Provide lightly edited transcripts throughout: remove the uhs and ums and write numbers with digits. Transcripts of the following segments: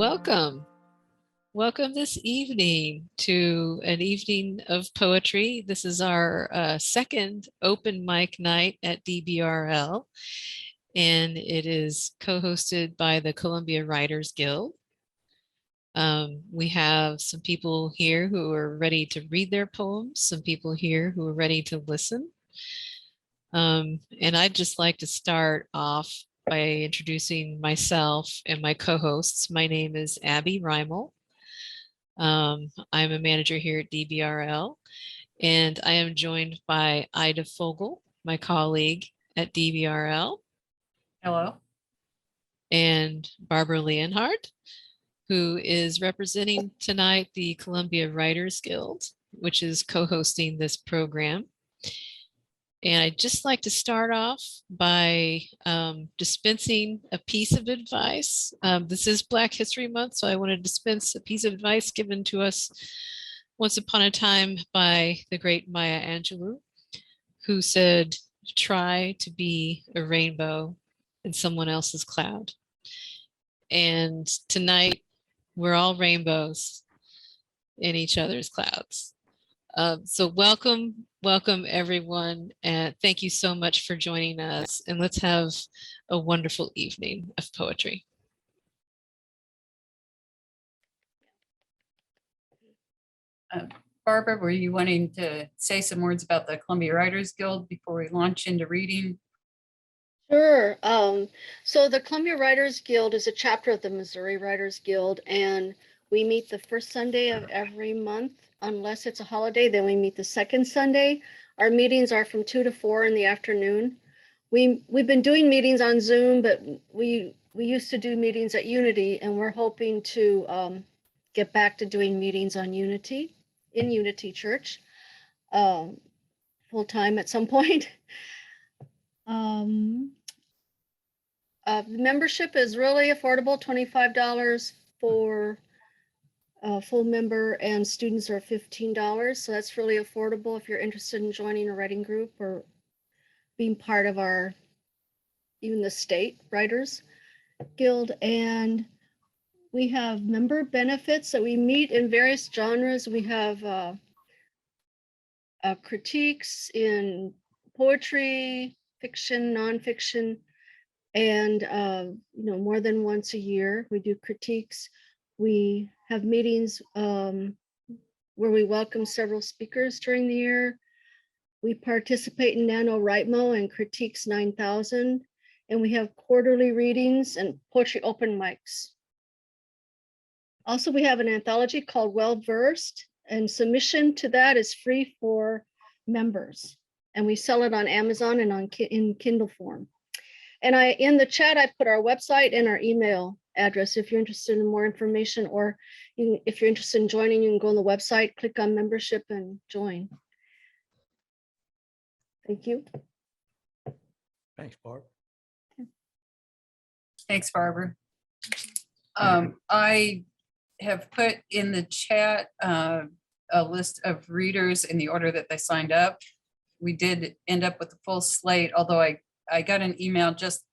Welcome. Welcome this evening to an evening of poetry. This is our second open mic night at DBRL, and it is co-hosted by the Columbia Writers Guild. We have some people here who are ready to read their poems, some people here who are ready to listen. And I'd just like to start off by introducing myself and my co-hosts. My name is Abby Reimel. I'm a manager here at DBRL, and I am joined by Ida Fogel, my colleague at DBRL. Hello. And Barbara Leonhard, who is representing tonight the Columbia Writers Guild, which is co-hosting this program. And I'd just like to start off by dispensing a piece of advice. This is Black History Month, so I want to dispense a piece of advice given to us once upon a time by the great Maya Angelou, who said, "Try to be a rainbow in someone else's cloud." And tonight, we're all rainbows in each other's clouds. So welcome everyone, and thank you so much for joining us, and let's have a wonderful evening of poetry. Barbara, were you wanting to say some words about the Columbia Writers Guild before we launch into reading? Sure. So the Columbia Writers Guild is a chapter of the Missouri Writers Guild, and we meet the first Sunday of every month. Unless it's a holiday, then we meet the second Sunday. Our meetings are from 2 to 4 in the afternoon. We've been doing meetings on Zoom, but we used to do meetings at Unity, and we're hoping to get back to doing meetings on Unity, in Unity Church, full time at some point. Membership is really affordable, $25 for a full member, and students are $15. So that's really affordable if you're interested in joining a writing group or being part of even the state writers guild. And we have member benefits that we meet in various genres. We have critiques in poetry, fiction, nonfiction, and more than once a year we do critiques. We have meetings where we welcome several speakers during the year. We participate in NaNoWriMo and Critiques 9000, and we have quarterly readings and poetry open mics. Also, we have an anthology called Well Versed, and submission to that is free for members, and we sell it on Amazon and in Kindle form. And in the chat, I put our website and our email address if you're interested in more information, or if you're interested in joining, you can go on the website, click on membership and join. Thank you. Thanks, Barb. Thanks, Barbara. I have put in the chat a list of readers in the order that they signed up. We did end up with a full slate, although I got an email just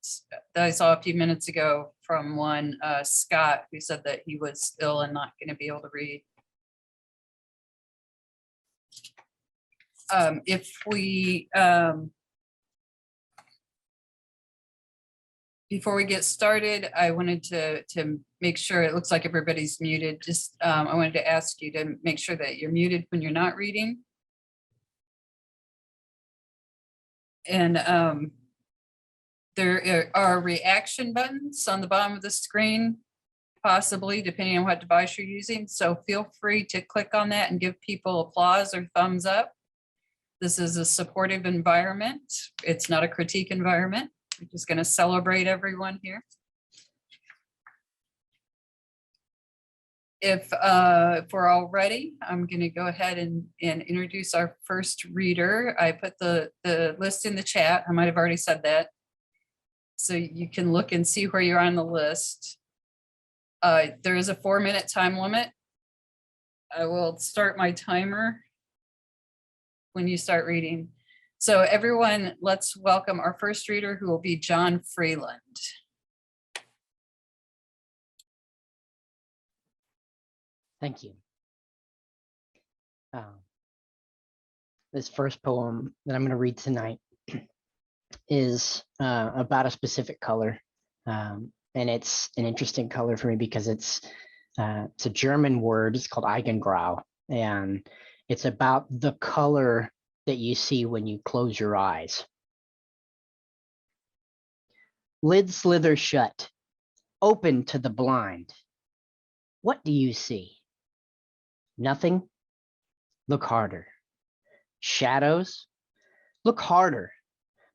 that I saw a few minutes ago from one Scott, who said that he was ill and not going to be able to read. If we before we get started, I wanted to make sure, it looks like everybody's muted. Just I wanted to ask you to make sure that you're muted when you're not reading. And there are reaction buttons on the bottom of the screen, possibly depending on what device you're using. So feel free to click on that and give people applause or thumbs up. This is a supportive environment. It's not a critique environment. We're just going to celebrate everyone here. If we're all ready, I'm going to go ahead and introduce our first reader. I put the list in the chat. I might have already said that, so you can look and see where you're on the list. There is a 4-minute time limit. I will start my timer when you start reading. So everyone, let's welcome our first reader, who will be John Freeland. Thank you. This first poem that I'm going to read tonight is about a specific color. And it's an interesting color for me because it's a German word. It's called Eigengrau. And it's about the color that you see when you close your eyes. Lid slither shut, open to the blind. What do you see? Nothing? Look harder. Shadows? Look harder.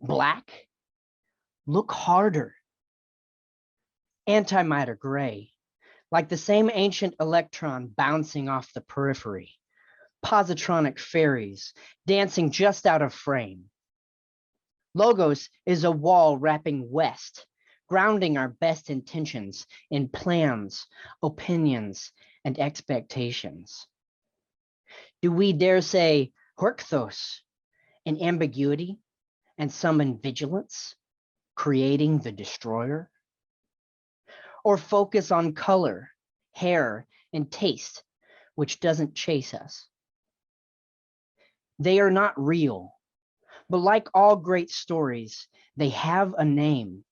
Black? Look harder. Antimatter gray, like the same ancient electron bouncing off the periphery. Positronic fairies dancing just out of frame. Logos is a wall wrapping west, grounding our best intentions in plans, opinions, and expectations. Do we dare say Horkthos, an ambiguity, and summon vigilance, creating the destroyer? Or focus on color, hair, and taste, which doesn't chase us? They are not real, but like all great stories, they have a name.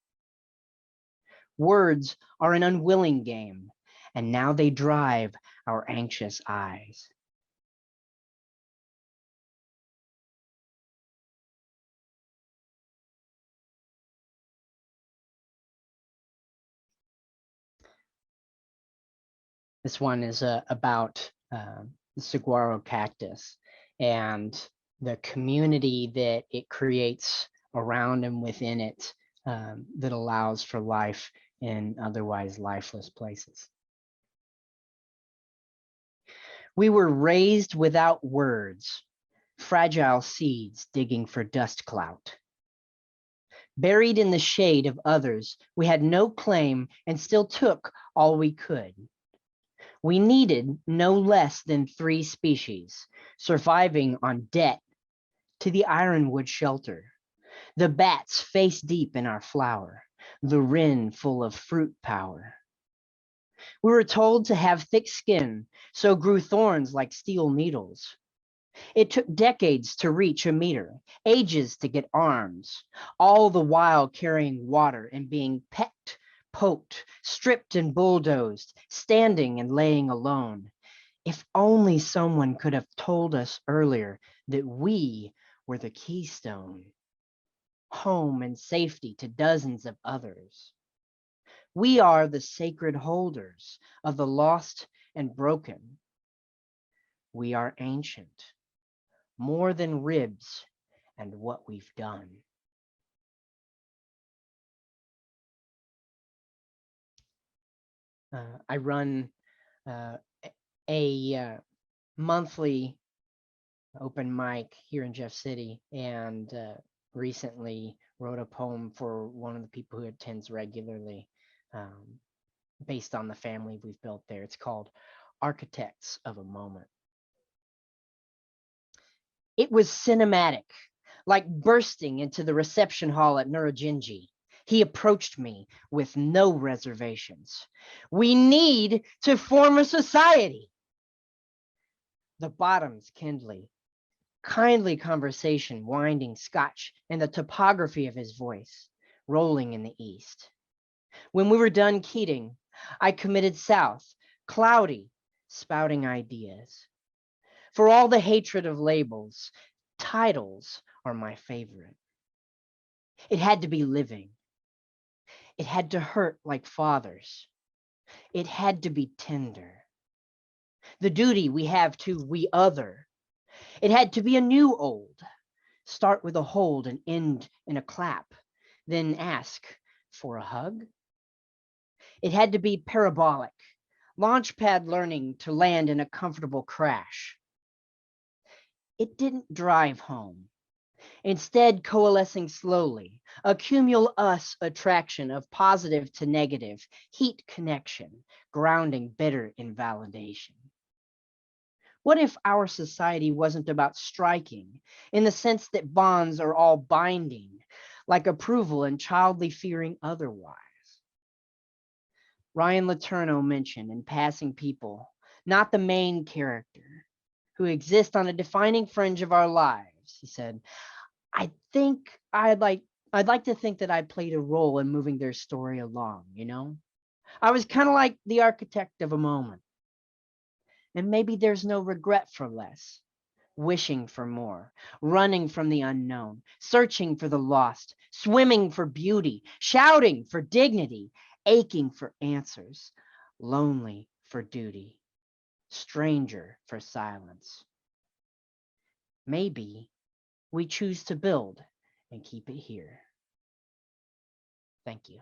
Words are an unwilling game, and now they drive our anxious eyes. This one is about the saguaro cactus and the community that it creates around and within it that allows for life in otherwise lifeless places. We were raised without words, fragile seeds digging for dust clout. Buried in the shade of others, we had no claim and still took all we could. We needed no less than 3 species, surviving on debt to the ironwood shelter, the bats face deep in our flower, the wren full of fruit power. We were told to have thick skin, so grew thorns like steel needles. It took decades to reach a meter, ages to get arms, all the while carrying water and being pecked, poked, stripped and bulldozed, standing and laying alone. If only someone could have told us earlier that we were the keystone, home and safety to dozens of others. We are the sacred holders of the lost and broken. We are ancient, more than ribs and what we've done. I run a monthly open mic here in Jeff City, and recently wrote a poem for one of the people who attends regularly, based on the family we've built there. It's called Architects of a Moment. It was cinematic, like bursting into the reception hall at Nurajinji. He approached me with no reservations. We need to form a society. The bottoms kindly conversation winding Scotch and the topography of his voice rolling in the east. When we were done Keating, I committed south, cloudy, spouting ideas. For all the hatred of labels, titles are my favorite. It had to be living. It had to hurt like fathers. It had to be tender. The duty we have to we other. It had to be a new old. Start with a hold and end in a clap, then ask for a hug. It had to be parabolic, launchpad learning to land in a comfortable crash. It didn't drive home. Instead, coalescing slowly, a cumulus attraction of positive to negative, heat connection, grounding bitter invalidation. What if our society wasn't about striking in the sense that bonds are all binding, like approval and childly fearing otherwise? Ryan Letourneau mentioned in Passing People not the main character, who exist on a defining fringe of our lives. He said, I think I'd like to think that I played a role in moving their story along, you know? I was kind of like the architect of a moment. And maybe there's no regret for less, wishing for more, running from the unknown, searching for the lost, swimming for beauty, shouting for dignity, aching for answers, lonely for duty, stranger for silence. Maybe we choose to build and keep it here. Thank you.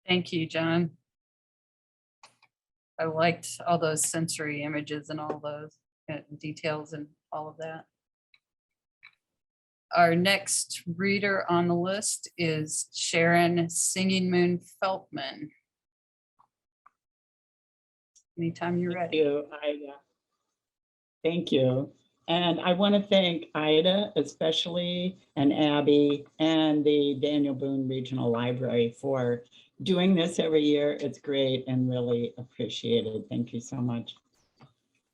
Thank you, John. I liked all those sensory images and all those details and all of that. Our next reader on the list is Sharon Singing Moon Feltman. Anytime you're Thank ready. you, Ida. Thank you. And I want to thank Ida especially, and Abby, and the Daniel Boone Regional Library for doing this every year. It's great and really appreciated. Thank you so much.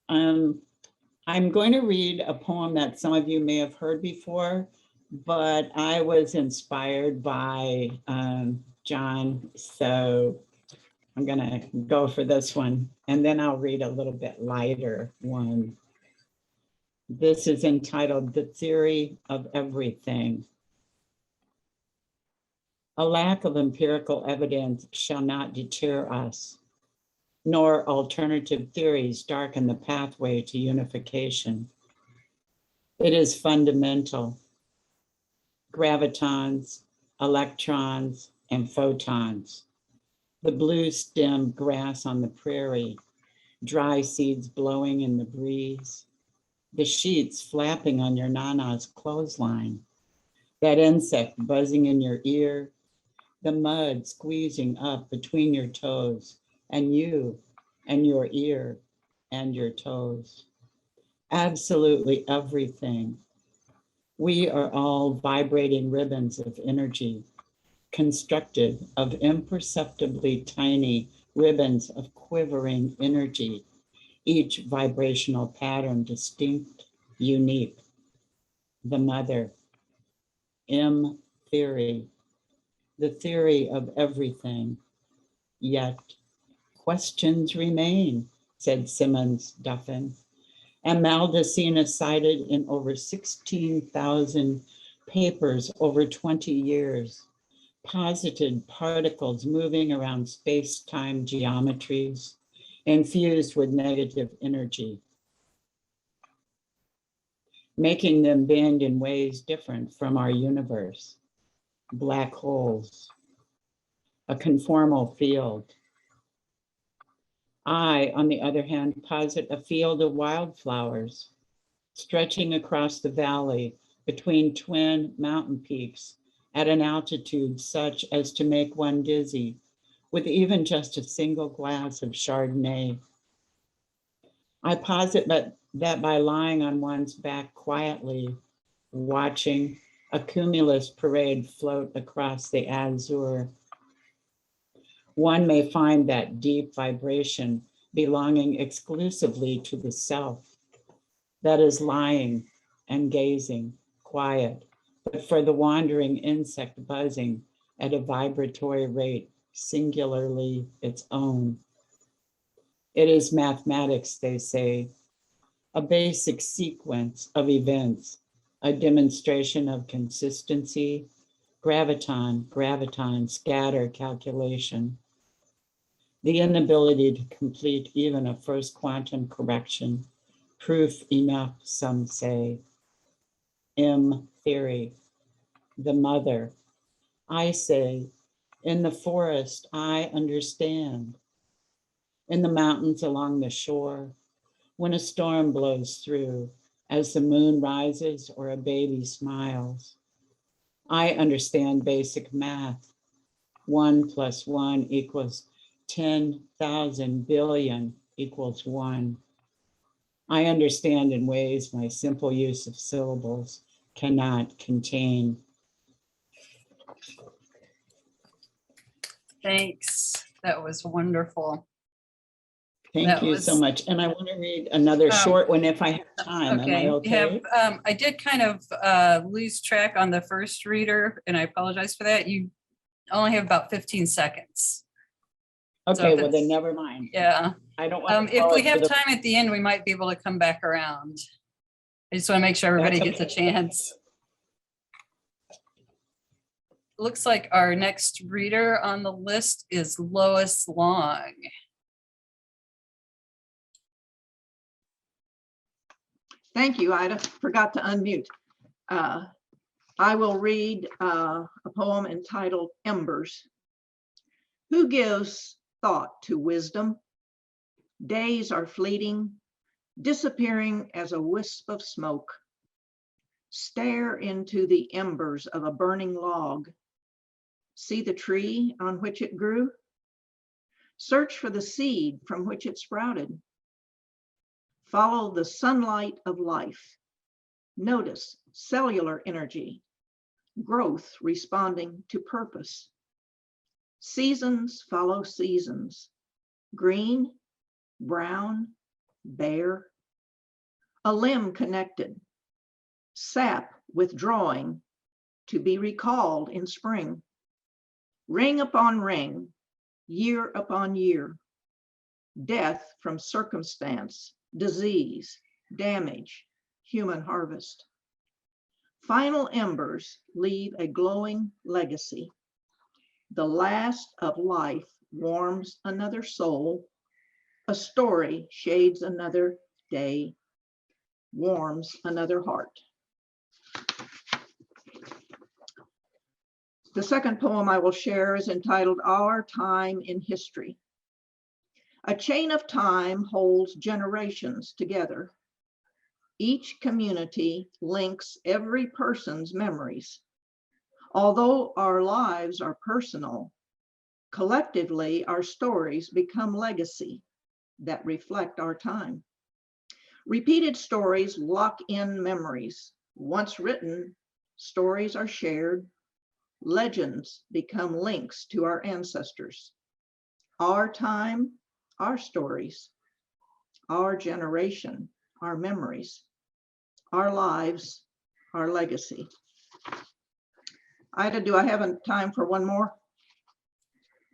I'm going to read a poem that some of you may have heard before, but I was inspired by John, so I'm gonna go for this one, and then I'll read a little bit lighter one. This is entitled The Theory of Everything. A lack of empirical evidence shall not deter us, nor alternative theories darken the pathway to unification. It is fundamental. Gravitons, electrons, and photons. The blue stem grass on the prairie, dry seeds blowing in the breeze, the sheets flapping on your nana's clothesline, that insect buzzing in your ear, the mud squeezing up between your toes, and you and your ear and your toes. Absolutely everything. We are all vibrating ribbons of energy, constructed of imperceptibly tiny ribbons of quivering energy, each vibrational pattern distinct, unique. The mother, M theory, the theory of everything. Yet questions remain, said Simmons Duffin. And Maldacena cited in over 16,000 papers over 20 years, posited particles moving around space-time geometries, infused with negative energy, making them bend in ways different from our universe. Black holes, a conformal field. I, on the other hand, posit a field of wildflowers stretching across the valley between twin mountain peaks at an altitude such as to make one dizzy with even just a single glass of Chardonnay. I posit that by lying on one's back quietly, watching a cumulus parade float across the azure, one may find that deep vibration belonging exclusively to the self, that is lying and gazing, quiet, but for the wandering insect buzzing at a vibratory rate singularly its own. It is mathematics, they say, a basic sequence of events, a demonstration of consistency, graviton, scatter calculation, the inability to complete even a first quantum correction, proof enough, some say. M theory, the mother. I say, in the forest, I understand. In the mountains along the shore, when a storm blows through, as the moon rises or a baby smiles. I understand basic math. 1 + 1 = 10,000 billion = 1. I understand in ways my simple use of syllables cannot contain. Thanks. That was wonderful. Thank That you so was- much. And I want to read another short one if I have time. Am I okay? I did kind of lose track on the first reader, and I apologize for that. You only have about 15 seconds. Okay, well that's- then never mind. Yeah. I don't want to. If we have time at the end, we might be able to come back around. I just want to make sure everybody That's gets a okay. chance. Looks like our next reader on the list is Lois Long. Thank you, Ida. Forgot to unmute. I will read a poem entitled Embers. Who gives thought to wisdom? Days are fleeting, disappearing as a wisp of smoke. Stare into the embers of a burning log. See the tree on which it grew? Search for the seed from which it sprouted. Follow the sunlight of life. Notice cellular energy, growth responding to purpose. Seasons follow seasons, green, brown, bare. A limb connected, sap withdrawing to be recalled in spring. Ring upon ring, year upon year. Death from circumstance, disease, damage, human harvest. Final embers leave a glowing legacy. The last of life warms another soul. A story shades another day, warms another heart. The second poem I will share is entitled Our Time in History. A chain of time holds generations together. Each community links every person's memories. Although our lives are personal, collectively our stories become legacy that reflect our time. Repeated stories lock in memories. Once written, stories are shared. Legends become links to our ancestors. Our time, our stories. Our generation, our memories. Our lives, our legacy. Ida, do I have time for one more?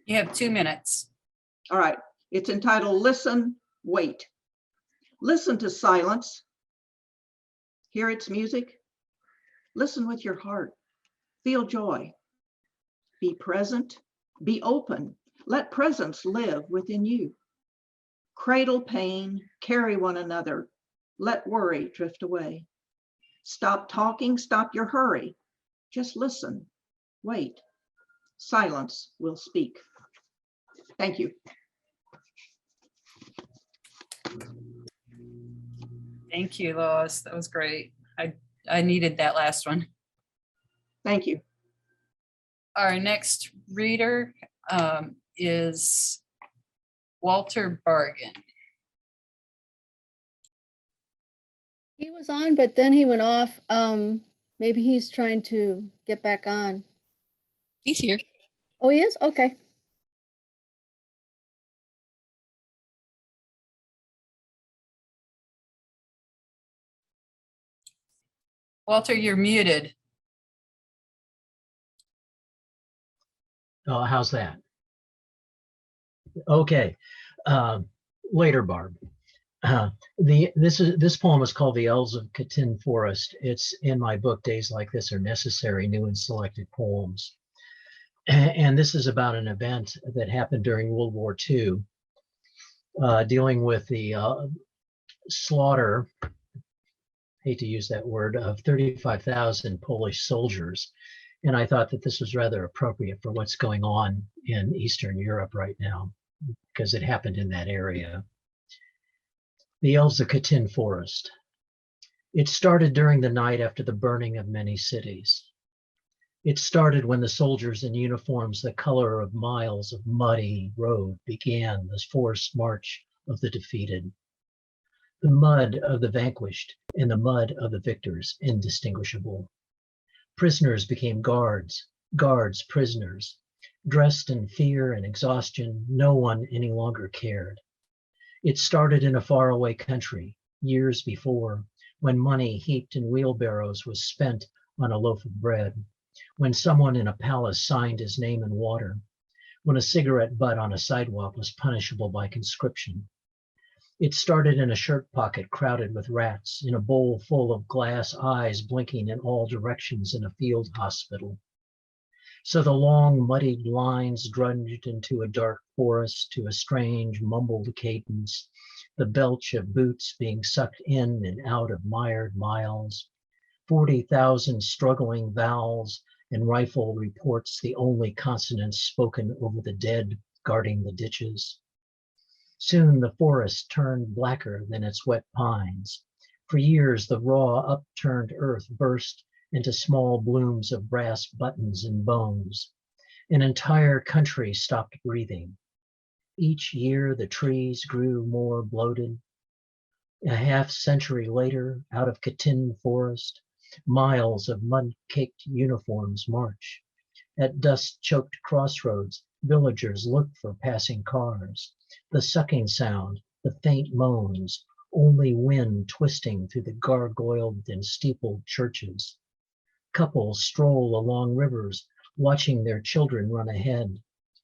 You have 2 minutes. All right, it's entitled Listen, Wait. Listen to silence. Hear its music. Listen with your heart. Feel joy. Be present. Be open. Let presence live within you. Cradle pain. Carry one another. Let worry drift away. Stop talking. Stop your hurry. Just listen. Wait. Silence will speak. Thank you. Thank you, Lois. That was great. I needed that last one. Thank you. Our next reader is Walter Bargin. He was on, but then he went off. Maybe he's trying to get back on. He's here. Oh, he is? Okay. Walter, you're muted. Oh, how's that? Okay. Later, Barb. This poem is called The Elves of Katin Forest. It's in my book, Days Like This Are Necessary, New and Selected Poems. And this is about an event that happened during World War II, dealing with the slaughter, hate to use that word, of 35,000 Polish soldiers. And I thought that this was rather appropriate for what's going on in Eastern Europe right now, because it happened in that area. The Elves of Katin Forest. It started during the night after the burning of many cities. It started when the soldiers in uniforms the color of miles of muddy road began the forced march of the defeated. The mud of the vanquished and the mud of the victors indistinguishable. Prisoners became guards, guards prisoners. Dressed in fear and exhaustion, no one any longer cared. It started in a faraway country, years before, when money heaped in wheelbarrows was spent on a loaf of bread, when someone in a palace signed his name in water, when a cigarette butt on a sidewalk was punishable by conscription. It started in a shirt pocket crowded with rats, in a bowl full of glass eyes blinking in all directions in a field hospital. So the long, muddied lines drudged into a dark forest to a strange, mumbled cadence, the belch of boots being sucked in and out of mired miles, 40,000 struggling vowels and rifle reports, the only consonants spoken over the dead guarding the ditches. Soon the forest turned blacker than its wet pines. For years, the raw, upturned earth burst into small blooms of brass buttons and bones. An entire country stopped breathing. Each year, the trees grew more bloated. A half century later, out of Katin Forest, miles of mud-caked uniforms march. At dust-choked crossroads, villagers look for passing cars. The sucking sound, the faint moans, only wind twisting through the gargoyled and steepled churches. Couples stroll along rivers, watching their children run ahead.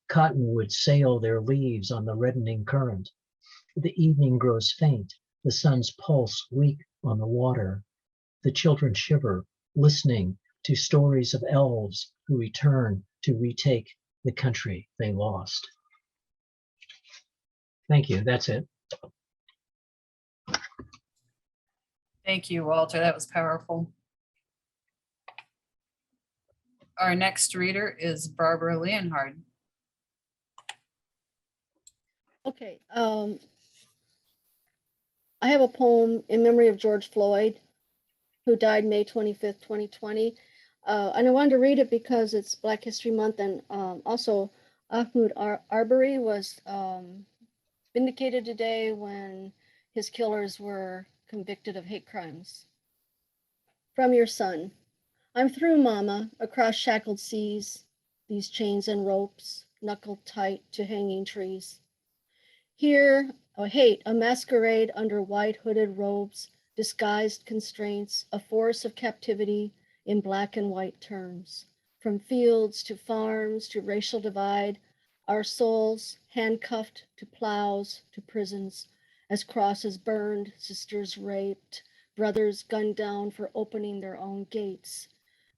Cottonwoods sail their leaves on the reddening current. The evening grows faint, the sun's pulse weak on the water. The children shiver, listening to stories of elves who return to retake the country they lost. Thank you, that's it. Thank you, Walter. That was powerful. Our next reader is Barbara Leonhard. Okay, I have a poem in memory of George Floyd, who died May 25th, 2020. And I wanted to read it because it's Black History Month, and also Ahmaud Arbery was vindicated today when his killers were convicted of hate crimes. From your son. I'm through, Mama, across shackled seas, these chains and ropes, knuckled tight to hanging trees. Here, a masquerade under white hooded robes, disguised constraints, a force of captivity in black and white terms. From fields to farms to racial divide, our souls handcuffed to plows, to prisons, as crosses burned, sisters raped, brothers gunned down for opening their own gates.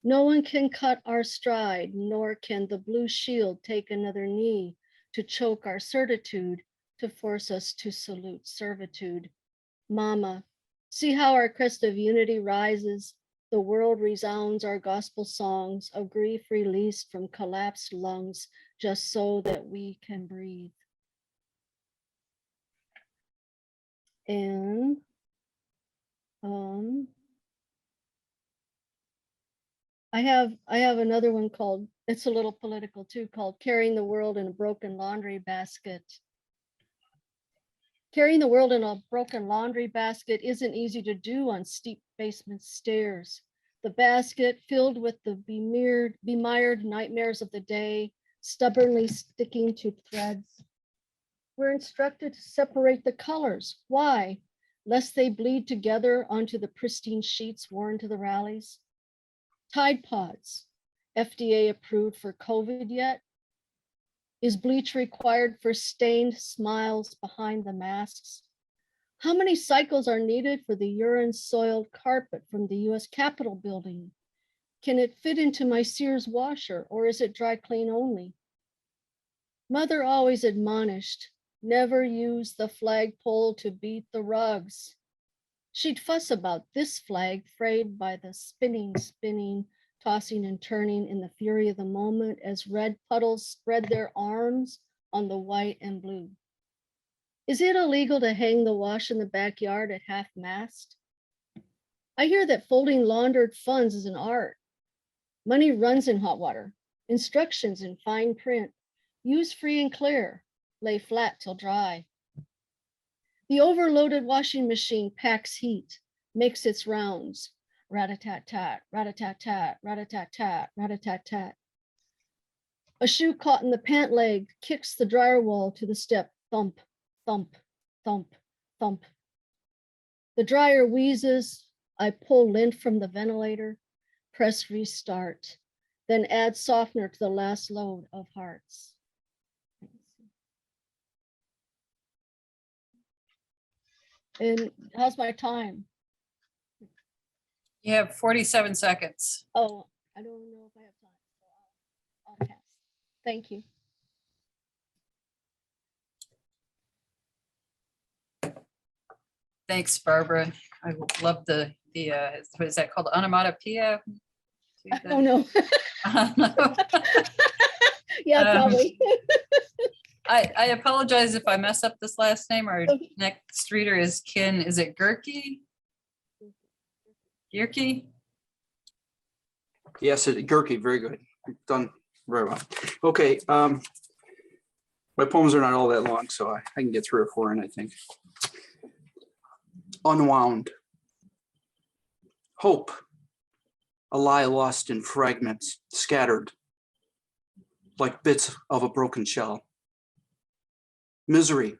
No one can cut our stride, nor can the blue shield take another knee to choke our certitude, to force us to salute servitude. Mama, see how our crest of unity rises. The world resounds our gospel songs of grief released from collapsed lungs, just so that we can breathe. And I have another one called, it's a little political too, called Carrying the World in a Broken Laundry Basket. Carrying the world in a broken laundry basket isn't easy to do on steep basement stairs. The basket filled with the bemired nightmares of the day, stubbornly sticking to threads. We're instructed to separate the colors. Why? Lest they bleed together onto the pristine sheets worn to the rallies. Tide Pods, FDA approved for COVID yet? Is bleach required for stained smiles behind the masks? How many cycles are needed for the urine-soiled carpet from the US Capitol building? Can it fit into my Sears washer, or is it dry clean only? Mother always admonished, never use the flagpole to beat the rugs. She'd fuss about this flag frayed by the spinning, tossing and turning in the fury of the moment as red puddles spread their arms on the white and blue. Is it illegal to hang the wash in the backyard at half-mast? I hear that folding laundered funds is an art. Money runs in hot water, instructions in fine print, use free and clear, lay flat till dry. The overloaded washing machine packs heat, makes its rounds, rat-a-tat-tat, rat-a-tat-tat, rat-a-tat-tat, rat-a-tat-tat. A shoe caught in the pant leg kicks the dryer wall to the step. Thump, thump, thump, thump. The dryer wheezes. I pull lint from the ventilator, press restart, then add softener to the last load of hearts. And how's my time? You have 47 seconds. Oh, I don't know if I have time. So I'll pass. Thank you. Thanks, Barbara. I love the what is that called? Onomatopoeia? I don't know. Yeah, Um, probably. I apologize if I mess up this last name. Our Okay. next reader is Kin. Is it Gerke? Gerke? Yes, Gerke, very good. Done very well. Okay, my poems are not all that long, so I can get 3 or 4 in, I think. Unwound. Hope. A lie lost in fragments, scattered like bits of a broken shell. Misery.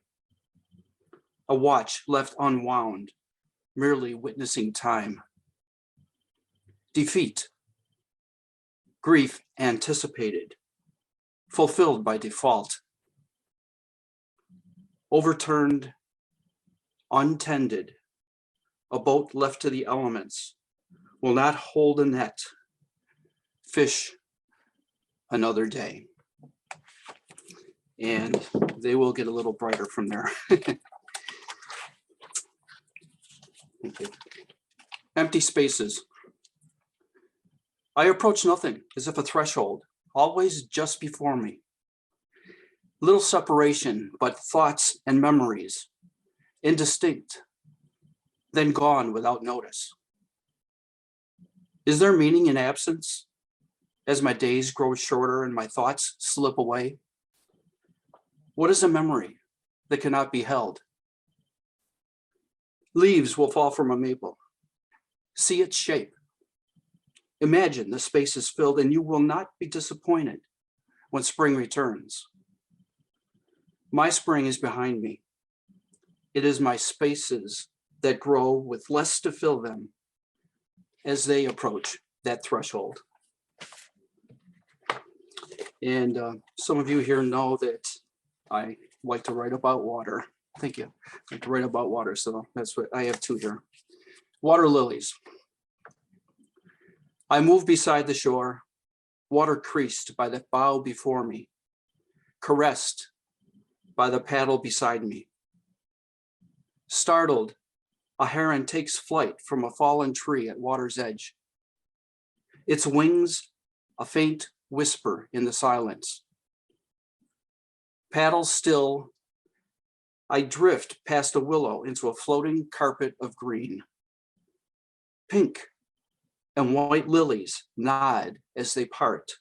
A watch left unwound, merely witnessing time. Defeat. Grief anticipated, fulfilled by default. Overturned, untended, a boat left to the elements will not hold a net. Fish another day. And they will get a little brighter from there. Thank you. Empty spaces. I approach nothing as if a threshold, always just before me. Little separation, but thoughts and memories, indistinct, then gone without notice. Is there meaning in absence as my days grow shorter and my thoughts slip away? What is a memory that cannot be held? Leaves will fall from a maple. See its shape. Imagine the space is filled and you will not be disappointed when spring returns. My spring is behind me. It is my spaces that grow with less to fill them as they approach that threshold. And some of you here know that I like to write about water. Thank you. I like to write about water, so that's what I have 2 here. Water lilies. I move beside the shore, water creased by the bow before me, caressed by the paddle beside me. Startled, a heron takes flight from a fallen tree at water's edge. Its wings, a faint whisper in the silence. Paddle still, I drift past a willow into a floating carpet of green. Pink and white lilies nod as they part.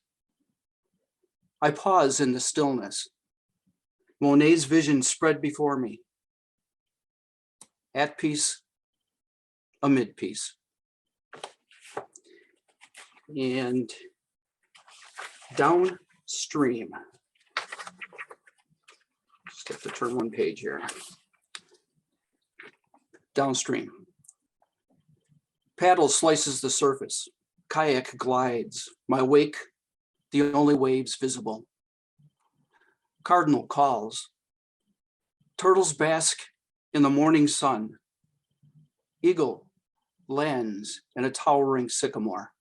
I pause in the stillness. Monet's vision spread before me. At peace, amid peace. And downstream. Just have to turn 1 page here. Downstream. Paddle slices the surface. Kayak glides. My wake, the only waves visible. Cardinal calls. Turtles bask in the morning sun. Eagle lands in a towering sycamore.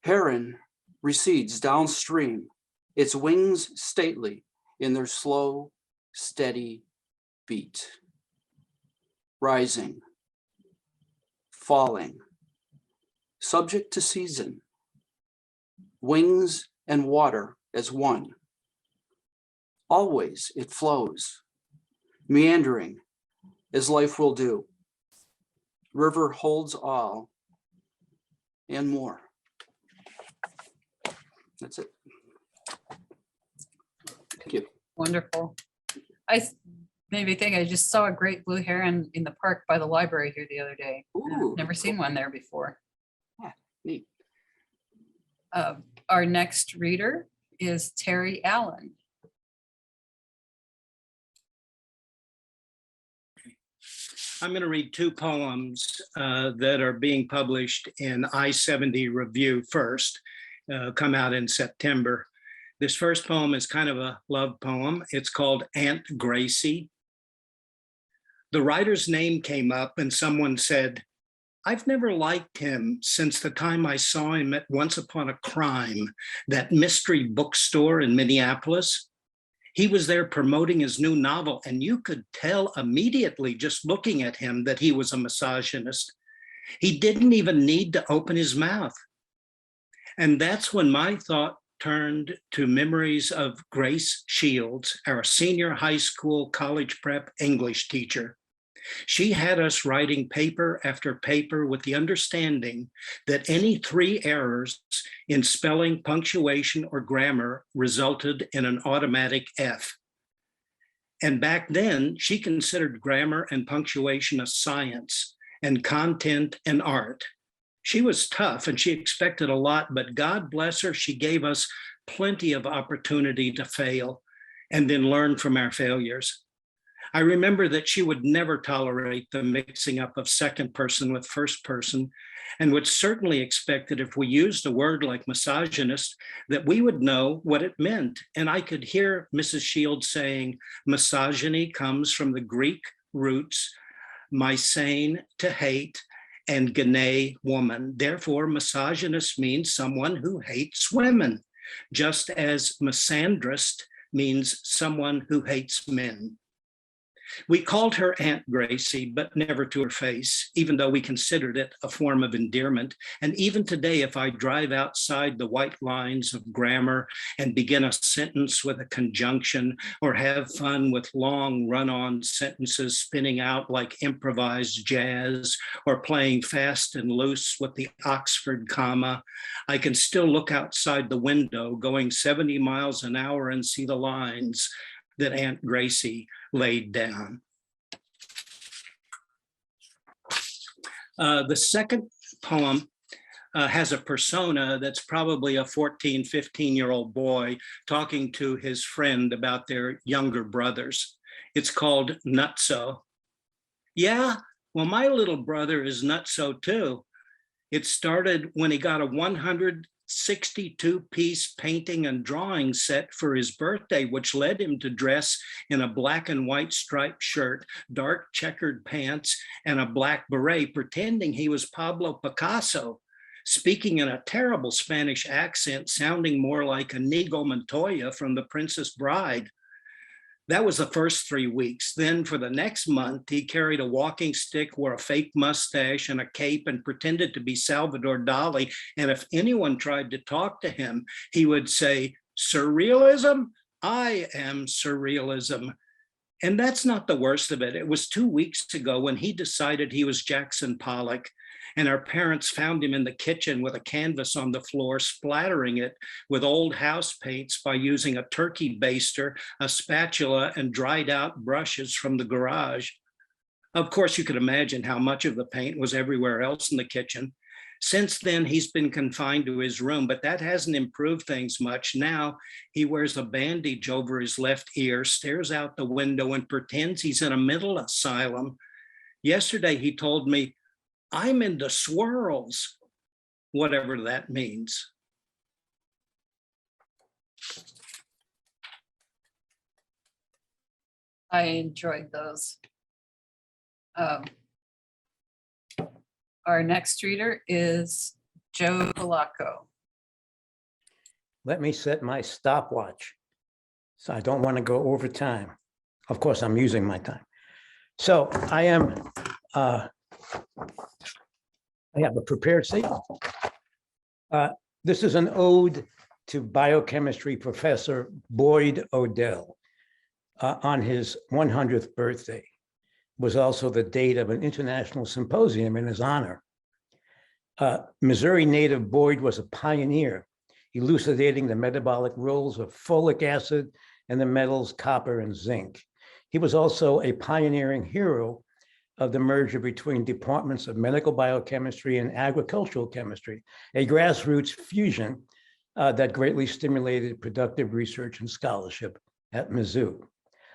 Heron recedes downstream, its wings stately in their slow, steady beat. Rising, falling, subject to season, wings and water as one. Always it flows, meandering as life will do. River holds all and more. That's it. Thank you. Wonderful. Maybe think I just saw a great blue heron in the park by the library here the other day. Ooh, Never seen one there before. Yeah, neat. All Our next reader is Terry Allen. I'm going to read two poems that are being published in I-70 Review first, come out in September. This first poem is kind of a love poem. It's called Aunt Gracie. The writer's name came up and someone said, "I've never liked him since the time I saw him at Once Upon a Crime, that mystery bookstore in Minneapolis. He was there promoting his new novel, and you could tell immediately just looking at him that he was a misogynist. He didn't even need to open his mouth." And that's when my thought turned to memories of Grace Shields, our senior high school college prep English teacher. She had us writing paper after paper with the understanding that any 3 errors in spelling, punctuation, or grammar resulted in an automatic F. And back then, she considered grammar and punctuation a science and content an art. She was tough and she expected a lot, but God bless her, she gave us plenty of opportunity to fail and then learn from our failures. I remember that she would never tolerate the mixing up of second person with first person, and would certainly expect that if we used a word like misogynist, that we would know what it meant. And I could hear Mrs. Shields saying, misogyny comes from the Greek roots, misane, to hate, and gene, woman. Therefore, misogynist means someone who hates women, just as misandrist means someone who hates men. We called her Aunt Gracie, but never to her face, even though we considered it a form of endearment. And even today, if I drive outside the white lines of grammar and begin a sentence with a conjunction, or have fun with long run-on sentences spinning out like improvised jazz, or playing fast and loose with the Oxford comma, I can still look outside the window going 70 miles an hour and see the lines that Aunt Gracie laid down. The second poem has a persona that's probably a 14, 15-year-old boy talking to his friend about their younger brothers. It's called Nutso. Yeah, well, my little brother is Nutso too. It started when he got a 162-piece painting and drawing set for his birthday, which led him to dress in a black and white striped shirt, dark checkered pants, and a black beret, pretending he was Pablo Picasso, speaking in a terrible Spanish accent, sounding more like Inigo Montoya from The Princess Bride. That was the first 3 weeks. Then for the next month, he carried a walking stick, wore a fake mustache and a cape, and pretended to be Salvador Dali. And if anyone tried to talk to him, he would say, "Surrealism? I am surrealism." And that's not the worst of it. It was 2 weeks ago when he decided he was Jackson Pollock, and our parents found him in the kitchen with a canvas on the floor, splattering it with old house paints by using a turkey baster, a spatula, and dried out brushes from the garage. Of course, you could imagine how much of the paint was everywhere else in the kitchen. Since then, he's been confined to his room, but that hasn't improved things much. Now he wears a bandage over his left ear, stares out the window, and pretends he's in a mental asylum. Yesterday, he told me, "I'm into swirls," whatever that means. I enjoyed those. Our next reader is Joe Bellocco. Let me set my stopwatch, so I don't want to go over time. Of course, I'm using my time. So I have a prepared statement. This is an ode to biochemistry professor Boyd Odell on his 100th birthday. Was also the date of an international symposium in his honor. Missouri native Boyd was a pioneer, elucidating the metabolic roles of folic acid and the metals copper and zinc. He was also a pioneering hero of the merger between departments of medical biochemistry and agricultural chemistry, a grassroots fusion that greatly stimulated productive research and scholarship at Mizzou.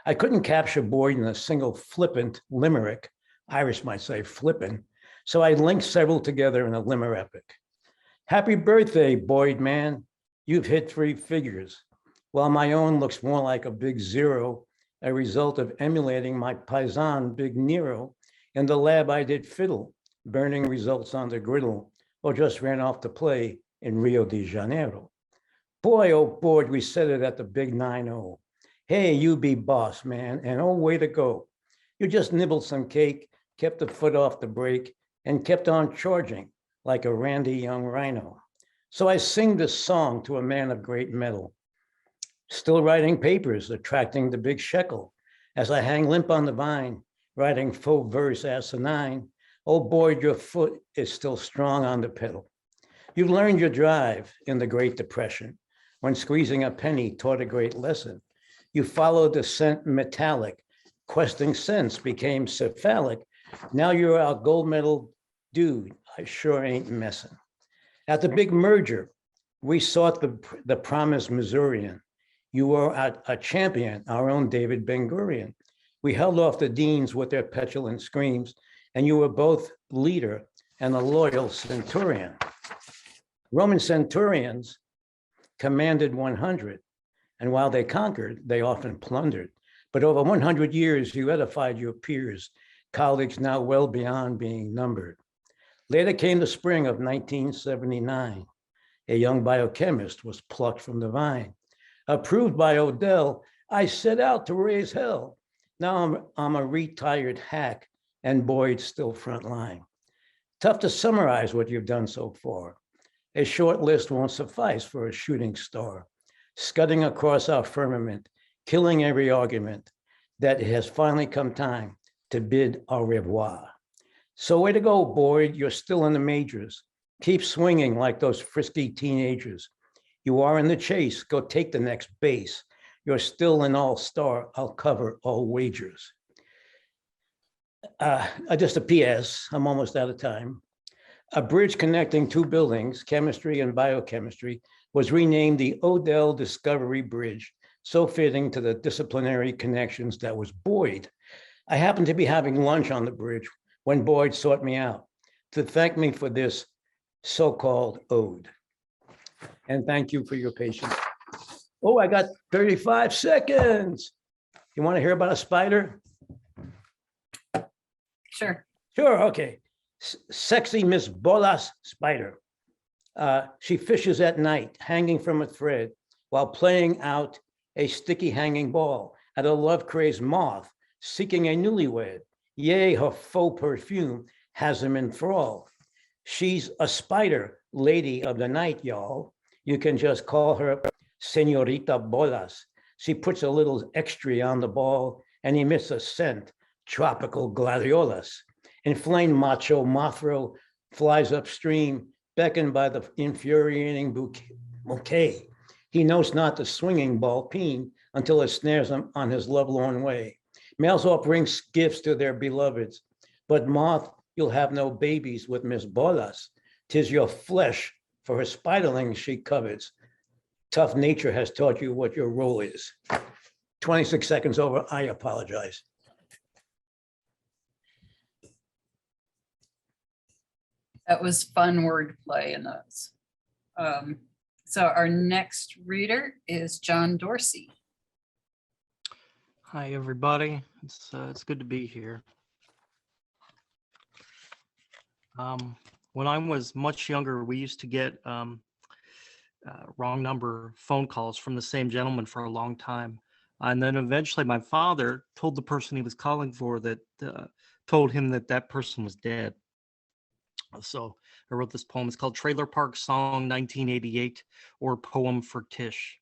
I couldn't capture Boyd in a single flippant limerick, Irish might say flippant, so I linked several together in a limerick. Happy birthday, Boyd man. You've hit 3 figures, while my own looks more like a big 0, a result of emulating my paisan, Big Nero. In the lab, I did fiddle, burning results on the griddle, or just ran off to play in Rio de Janeiro. Boy, oh Boyd, we said it at the big 9-0. Hey, you be boss, man, and oh, way to go. You just nibbled some cake, kept the foot off the brake, and kept on charging like a randy young rhino. So I sing this song to a man of great mettle, still writing papers, attracting the big shekel, as I hang limp on the vine, writing faux verse asinine. Oh Boyd, your foot is still strong on the pedal. You've learned your drive in the Great Depression, when squeezing a penny taught a great lesson. You followed the scent metallic, questing sense became cephalic. Now you're our gold medal dude. I sure ain't messing. At the big merger, we sought the promised Missourian. You were a champion, our own David Ben-Gurion. We held off the deans with their petulant screams, and you were both leader and a loyal centurion. Roman centurions commanded 100, and while they conquered, they often plundered. But over 100 years, you edified your peers, colleagues now well beyond being numbered. Later came the spring of 1979. A young biochemist was plucked from the vine. Approved by Odell, I set out to raise hell. Now I'm a retired hack, and Boyd's still frontline. Tough to summarize what you've done so far. A short list won't suffice for a shooting star, scudding across our firmament, killing every argument, that it has finally come time to bid au revoir. So way to go, Boyd, you're still in the majors. Keep swinging like those frisky teenagers. You are in the chase, go take the next base. You're still an all-star, I'll cover all wagers. Just a PS, I'm almost out of time. A bridge connecting 2 buildings, chemistry and biochemistry, was renamed the Odell Discovery Bridge, so fitting to the disciplinary connections that was Boyd. I happened to be having lunch on the bridge when Boyd sought me out to thank me for this so-called ode. And thank you for your patience. Oh, I got 35 seconds. You want to hear about a spider? Sure. Sure, okay. Sexy Miss Bolas spider. She fishes at night, hanging from a thread, while playing out a sticky hanging ball at a love-crazed moth, seeking a newlywed. Yea, her faux perfume has him in thrall. She's a spider, lady of the night, y'all. You can just call her Senorita Bolas. She puts a little extra on the ball and emits a scent, tropical gladiolas. Inflamed macho Mothro flies upstream, beckoned by the infuriating bouquet. He knows not the swinging ball peen until it snares him on his lovelorn way. Males all bring gifts to their beloveds, but moth, you'll have no babies with Miss Bolas. 'Tis your flesh for her spiderlings she covets. Tough nature has taught you what your role is. 26 seconds over, I apologize. That was fun wordplay in those. So our next reader is John Dorsey. Hi, everybody. It's good to be here. When I was much younger, we used to get wrong number phone calls from the same gentleman for a long time. And then eventually my father told the person he was calling for that, told him that that person was dead. So I wrote this poem. It's called Trailer Park Song 1988, or Poem for Tish.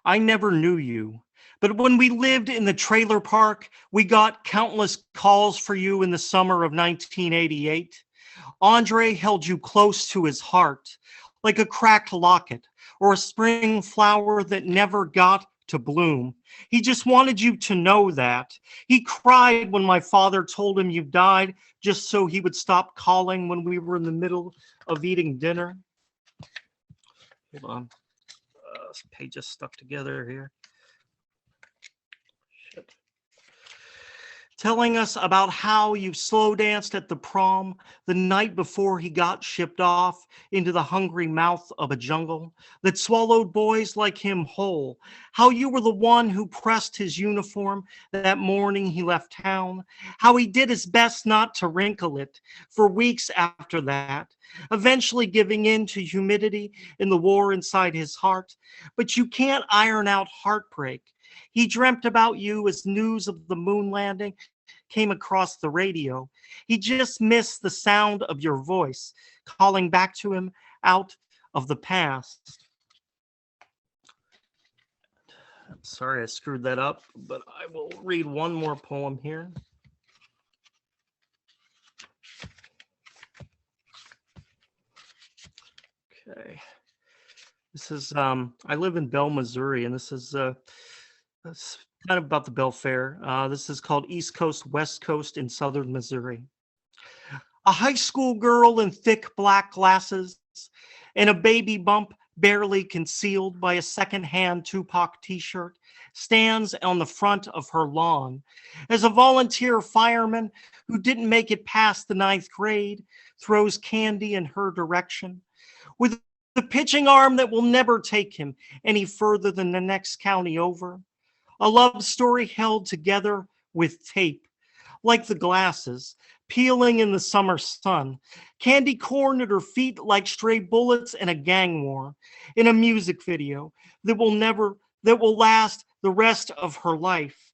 I never knew you, but when we lived in the trailer park, we got countless calls for you in the summer of 1988. Andre held you close to his heart, like a cracked locket or a spring flower that never got to bloom. He just wanted you to know that. He cried when my father told him you died, just so he would stop calling when we were in the middle of eating dinner. Hold on. this page is stuck together here. Shit. Telling us about how you slow danced at the prom the night before he got shipped off into the hungry mouth of a jungle that swallowed boys like him whole. How you were the one who pressed his uniform that morning he left town. How he did his best not to wrinkle it for weeks after that, eventually giving in to humidity in the war inside his heart. But you can't iron out heartbreak. He dreamt about you as news of the moon landing came across the radio. He just missed the sound of your voice calling back to him out of the past. I'm sorry I screwed that up, but I will read one more poem here. Okay. This is, I live in Bell, Missouri, and this is it's kind of about the Bell Fair. This is called East Coast, West Coast in Southern Missouri. A high school girl in thick black glasses and a baby bump barely concealed by a secondhand Tupac t-shirt stands on the front of her lawn as a volunteer fireman who didn't make it past the 9th grade throws candy in her direction with the pitching arm that will never take him any further than the next county over. A love story held together with tape, like the glasses, peeling in the summer sun. Candy corn at her feet like stray bullets in a gang war. In a music video that will last the rest of her life.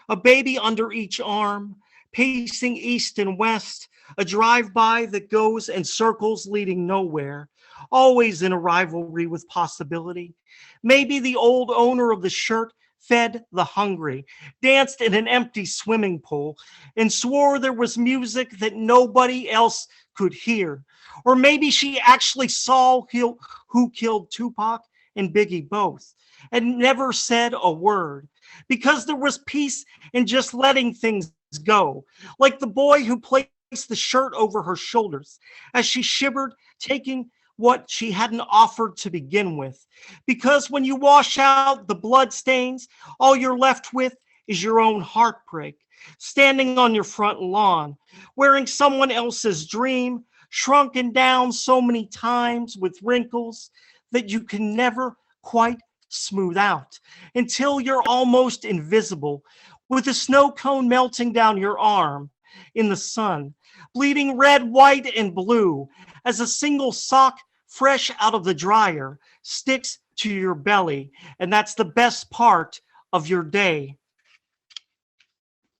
A baby under each arm, pacing east and west. A drive-by that goes in circles leading nowhere. Always in a rivalry with possibility. Maybe the old owner of the shirt fed the hungry, danced in an empty swimming pool, and swore there was music that nobody else could hear. Or maybe she actually saw who killed Tupac and Biggie both, and never said a word, because there was peace in just letting things go, like the boy who placed the shirt over her shoulders as she shivered, taking what she hadn't offered to begin with. Because when you wash out the blood stains, all you're left with is your own heartbreak, standing on your front lawn, wearing someone else's dream, shrunken down so many times with wrinkles that you can never quite smooth out until you're almost invisible, with a snow cone melting down your arm in the sun, bleeding red, white, and blue as a single sock fresh out of the dryer sticks to your belly. And that's the best part of your day.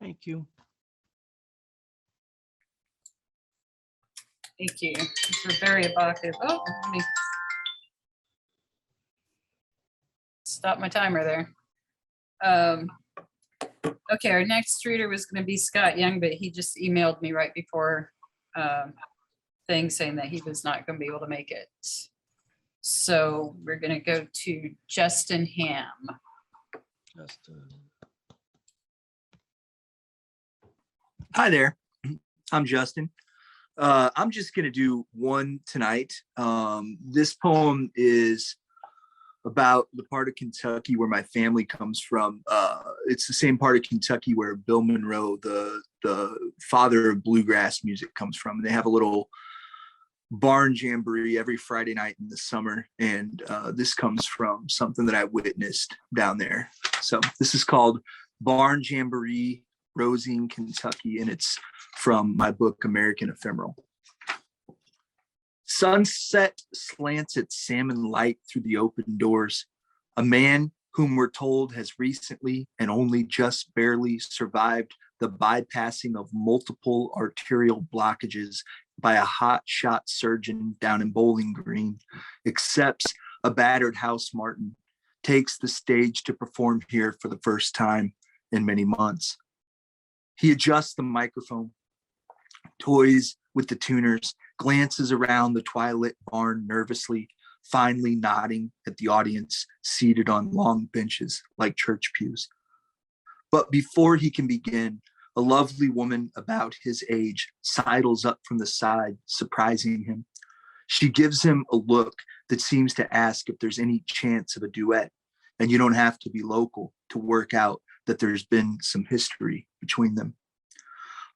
Thank you. Thank you. These are very evocative. Oh, let me stop my timer there. Okay, our next reader was going to be Scott Young, but he just emailed me right before thing saying that he was not going to be able to make it. So we're going to go to Justin Hamm. Hi there, I'm Justin. I'm just going to do one tonight. This poem is about the part of Kentucky where my family comes from. It's the same part of Kentucky where Bill Monroe, the father of bluegrass music, comes from. And they have a little barn jamboree every Friday night in the summer. And this comes from something that I witnessed down there. So this is called Barn Jamboree, Rosine, Kentucky, and it's from my book, American Ephemeral. Sunset slants its salmon light through the open doors. A man whom we're told has recently and only just barely survived the bypassing of multiple arterial blockages by a hotshot surgeon down in Bowling Green, accepts a battered house martin, takes the stage to perform here for the first time in many months. He adjusts the microphone, toys with the tuners, glances around the twilit barn nervously, finally nodding at the audience seated on long benches like church pews. But before he can begin, a lovely woman about his age sidles up from the side, surprising him. She gives him a look that seems to ask if there's any chance of a duet, and you don't have to be local to work out that there's been some history between them.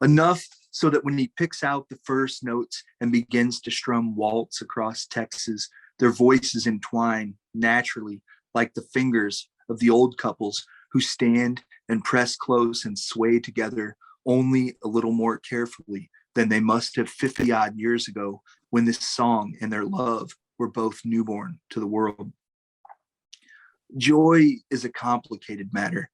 Enough so that when he picks out the first notes and begins to strum waltz across Texas, their voices entwine naturally like the fingers of the old couples who stand and press close and sway together only a little more carefully than they must have 50 odd years ago when this song and their love were both newborn to the world. Joy is a complicated matter.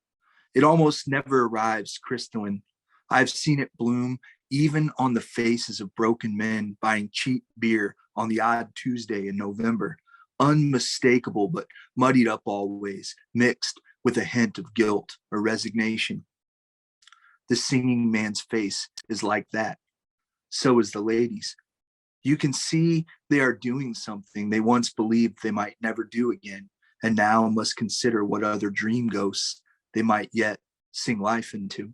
It almost never arrives crystalline. I've seen it bloom even on the faces of broken men buying cheap beer on the odd Tuesday in November, unmistakable but muddied up always, mixed with a hint of guilt or resignation. The singing man's face is like that. So is the lady's. You can see they are doing something they once believed they might never do again, and now must consider what other dream ghosts they might yet sing life into.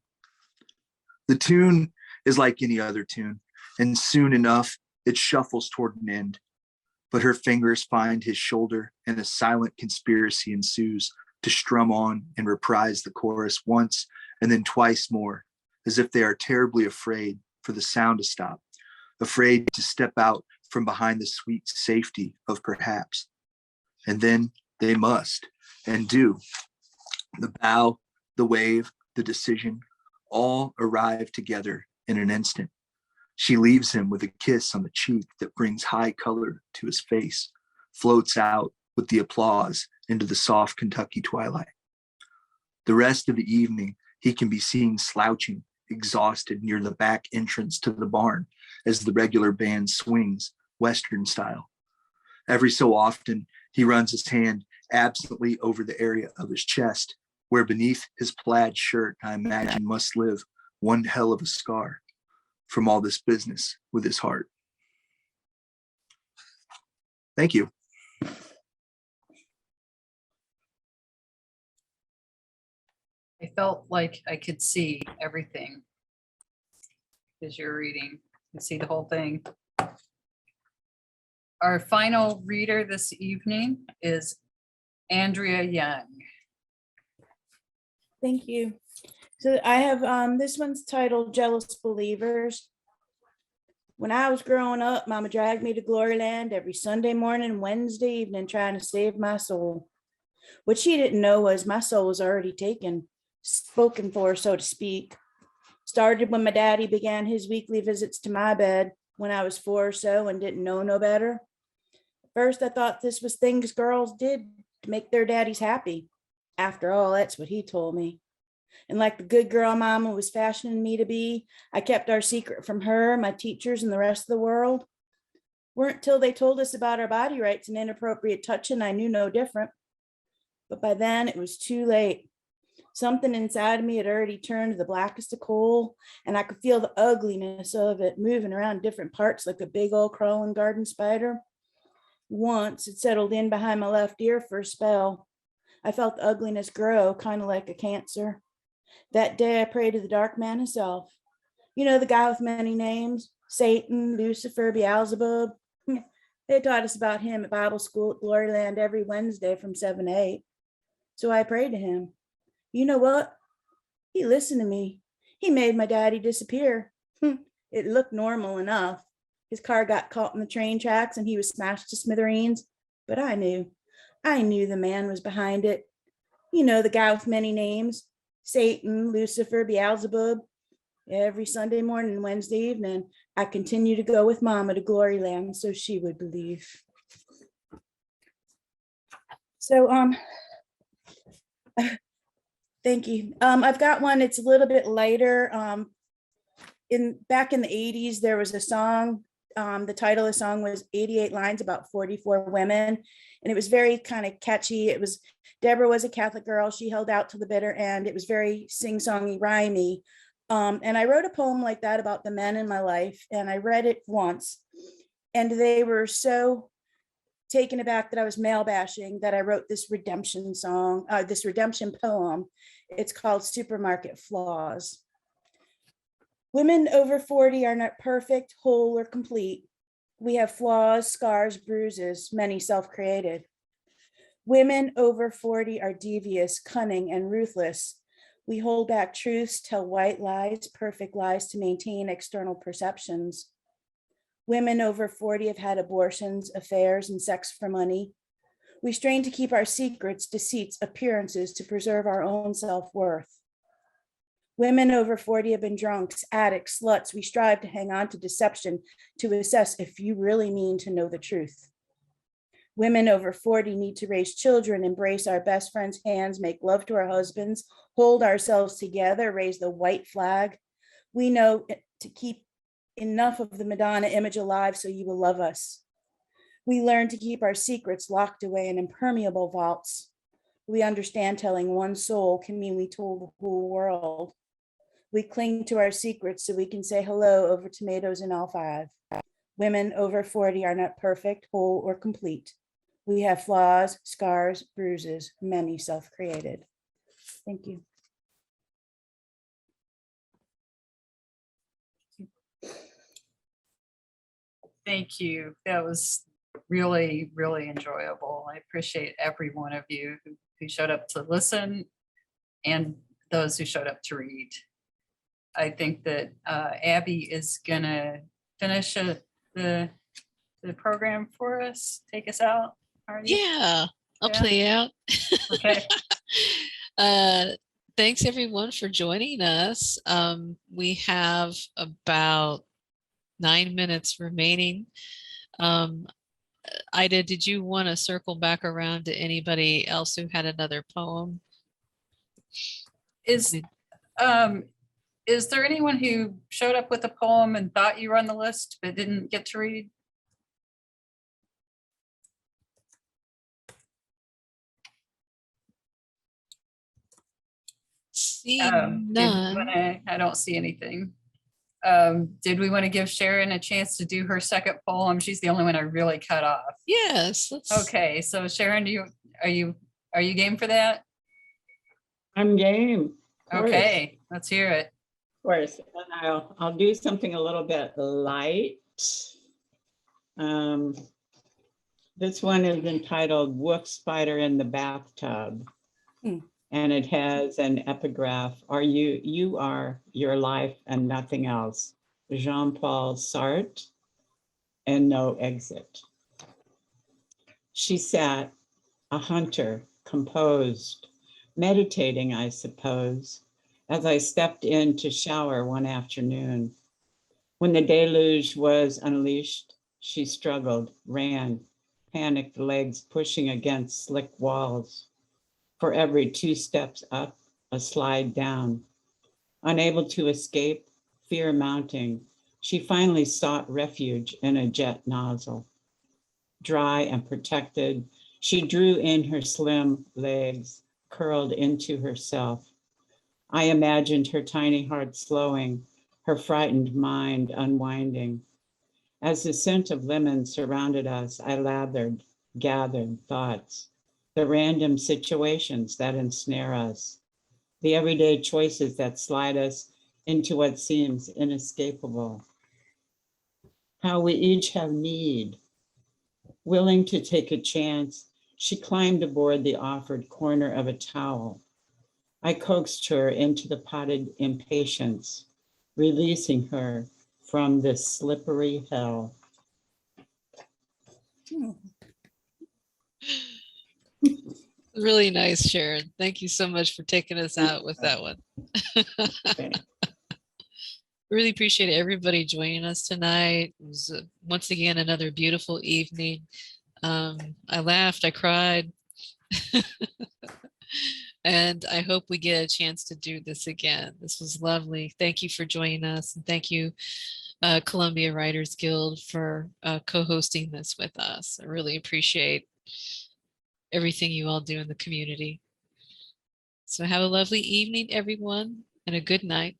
The tune is like any other tune, and soon enough it shuffles toward an end. But her fingers find his shoulder, and a silent conspiracy ensues to strum on and reprise the chorus once and then twice more, as if they are terribly afraid for the sound to stop, afraid to step out from behind the sweet safety of perhaps. And then they must and do. The bow, the wave, the decision, all arrive together in an instant. She leaves him with a kiss on the cheek that brings high color to his face, floats out with the applause into the soft Kentucky twilight. The rest of the evening, he can be seen slouching, exhausted near the back entrance to the barn as the regular band swings, Western style. Every so often, he runs his hand absently over the area of his chest, where beneath his plaid shirt, I imagine must live one hell of a scar from all this business with his heart. Thank you. I felt like I could see everything as you're reading. You see the whole thing. Our final reader this evening is Andrea Young. Thank you. So I have this one's titled Jealous Believers. When I was growing up, Mama dragged me to Gloryland every Sunday morning and Wednesday evening trying to save my soul. What she didn't know was my soul was already taken, spoken for, so to speak. Started when my daddy began his weekly visits to my bed when I was 4 or so and didn't know no better. First, I thought this was things girls did to make their daddies happy. After all, that's what he told me. And like the good girl Mama was fashioning me to be, I kept our secret from her, my teachers, and the rest of the world. Weren't till they told us about our body rights and inappropriate touching, I knew no different. But by then it was too late. Something inside of me had already turned to the blackest of coal, and I could feel the ugliness of it moving around different parts like a big old crawling garden spider. Once it settled in behind my left ear for a spell. I felt the ugliness grow, kind of like a cancer. That day I prayed to the dark man himself. You know, the guy with many names, Satan, Lucifer, Beelzebub. They taught us about him at Bible school at Gloryland every Wednesday from 7 to 8. So I prayed to him. You know what? He listened to me. He made my daddy disappear. It looked normal enough. His car got caught in the train tracks and he was smashed to smithereens. But I knew the man was behind it. You know, the guy with many names, Satan, Lucifer, Beelzebub. Every Sunday morning and Wednesday evening, I continue to go with Mama to Gloryland so she would believe. So, thank you. I've got one, it's a little bit lighter. Back in the 80s, there was a song. The title of the song was 88 Lines About 44 Women. And it was very kind of catchy. Deborah was a Catholic girl. She held out to the bitter end. It was very sing-songy, rhymey. And I wrote a poem like that about the men in my life. And I read it once. And they were so taken aback that I was male bashing that I wrote this redemption song, this redemption poem. It's called Supermarket Flaws. Women over 40 are not perfect, whole, or complete. We have flaws, scars, bruises, many self-created. Women over 40 are devious, cunning, and ruthless. We hold back truths, tell white lies, perfect lies to maintain external perceptions. Women over 40 have had abortions, affairs, and sex for money. We strain to keep our secrets, deceits, appearances to preserve our own self-worth. Women over 40 have been drunks, addicts, sluts. We strive to hang on to deception to assess if you really mean to know the truth. Women over 40 need to raise children, embrace our best friends' hands, make love to our husbands, hold ourselves together, raise the white flag. We know to keep enough of the Madonna image alive so you will love us. We learn to keep our secrets locked away in impermeable vaults. We understand telling one soul can mean we told the whole world. We cling to our secrets so we can say hello over tomatoes and all 5. Women over 40 are not perfect, whole, or complete. We have flaws, scars, bruises, many self-created. Thank you. Thank you. That was really, really enjoyable. I appreciate every one of you who showed up to listen and those who showed up to read. I think that Abby is gonna finish the program for us, take us out. Yeah, I'll Yeah. play out. Okay. Thanks everyone for joining us. We have about 9 minutes remaining. Ida, did you want to circle back around to anybody else who had another poem? Is there anyone who showed up with a poem and thought you were on the list but didn't get to read? I don't see anything. Did we want to give Sharon a chance to do her second poem? She's the only one I really cut off. Yes. Okay, so Sharon, are you game for that? I'm game. Okay, let's hear it. Of course, and I'll do something a little bit light. This one is entitled Wolf Spider in the Bathtub. And it has an epigraph, you are your life and nothing else. Jean-Paul Sartre, and no exit. She sat, a hunter, composed, meditating, I suppose, as I stepped in to shower one afternoon. When the deluge was unleashed, she struggled, ran, panicked legs pushing against slick walls. For every 2 steps up, a slide down. Unable to escape, fear mounting, she finally sought refuge in a jet nozzle. Dry and protected, she drew in her slim legs, curled into herself. I imagined her tiny heart slowing, her frightened mind unwinding. As the scent of lemon surrounded us, I gathered thoughts. The random situations that ensnare us, the everyday choices that slide us into what seems inescapable. How we each have need. Willing to take a chance, she climbed aboard the offered corner of a towel. I coaxed her into the potted impatience, releasing her from this slippery hell. Really nice, Sharon. Thank you so much for taking us out with that one. Really appreciate everybody joining us tonight. It was once again another beautiful evening. I laughed, I cried, and I hope we get a chance to do this again. This was lovely. Thank you for joining us, and thank you, Columbia Writers Guild, for co-hosting this with us. I really appreciate everything you all do in the community. So have a lovely evening, everyone, and a good night.